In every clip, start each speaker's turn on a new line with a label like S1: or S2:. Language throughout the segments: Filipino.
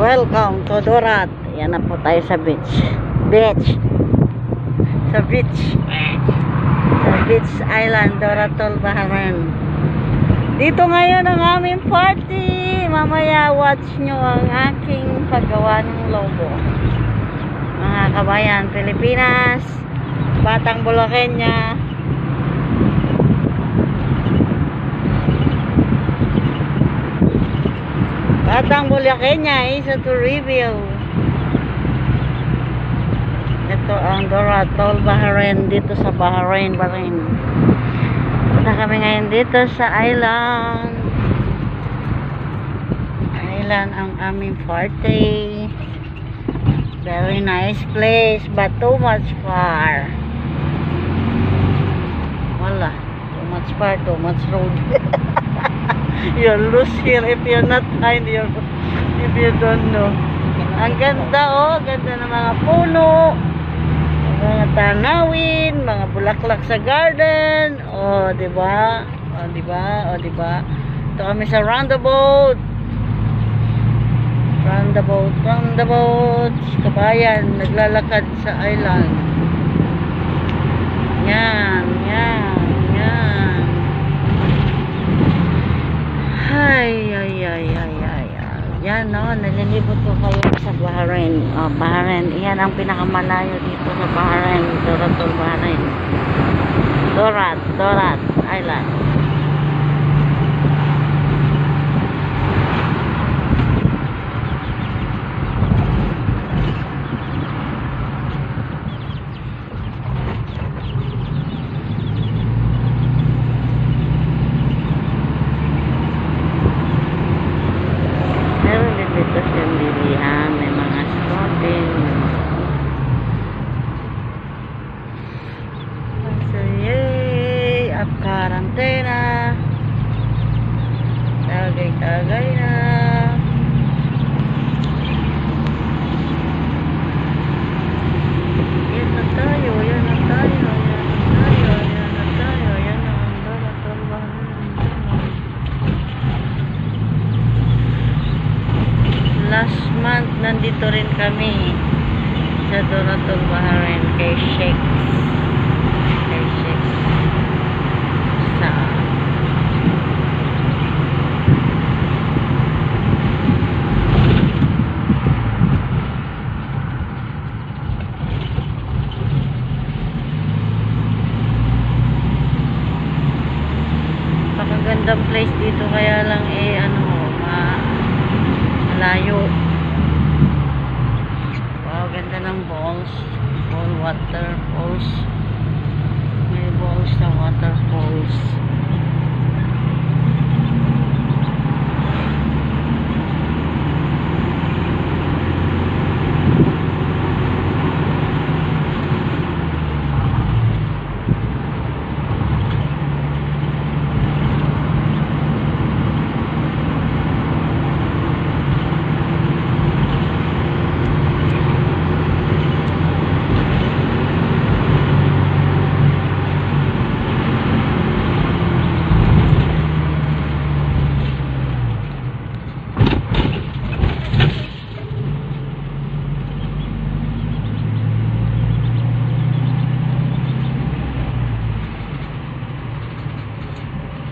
S1: Welcome to Dorat. Yan na po tayo sa beach. Sa beach island, Doratol, Bahrain. Dito ngayon ang aming party. Mamaya watch nyo ang aking paggawa ng logo. Mga kabayan, Pilipinas, Batang Bulakenya. Batang Bulakenya is to review. Ito ang Doratol, Bahrain, dito sa Bahrain. Punta kami ngayon dito sa island ang aming party. Very nice place but too much far. Wala, too much far, too much road. You'll lose here if you're not find if you don't know. Ang ganda, oh, ganda ng mga puno, mga tanawin, mga bulaklak sa garden. Oh, di ba? Oh, di ba? Oh, di ba? Ito kami sa roundabout. Kabayan, naglalakad sa island. Yan. Yan, no, nalilibot ko kayo sa Bahrain. Oh, Bahrain. Yan ang pinakamalayo dito sa Bahrain. Doratol, Bahrain. Dorat Island. Dito siyang bilihan, may mga shopping. So yay, up quarantena. Tagay na. Yan na tayo. Last month, nandito rin kami sa Doratol, Bahrain kay Sheikh sa pakagandang place dito, kaya lang malayo. Wow, ganda ng waterfalls. May balls na waterfalls.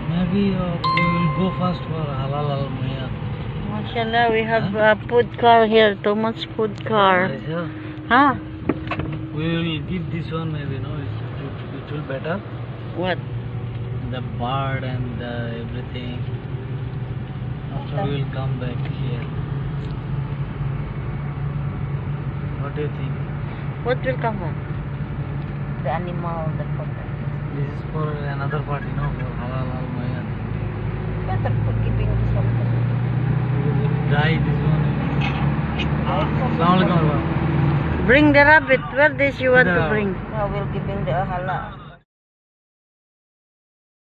S2: Maybe we will go first for halal al-mayat.
S1: Mashallah, we have a food car here. Too much food car.
S2: Yeah.
S1: Huh?
S2: We will give this one maybe, no? It will better.
S1: What?
S2: The bird and everything. After we will come back here. What do you think?
S1: What will come on? The animal, the photo.
S2: This is for another party, no? For halal al-mayat.
S1: Better for keeping this one.
S2: We will dye this one. Assalamualaikum.
S1: Bring the rabbit. Where this you want to
S2: The-
S1: bring? No, we'll giving the halal.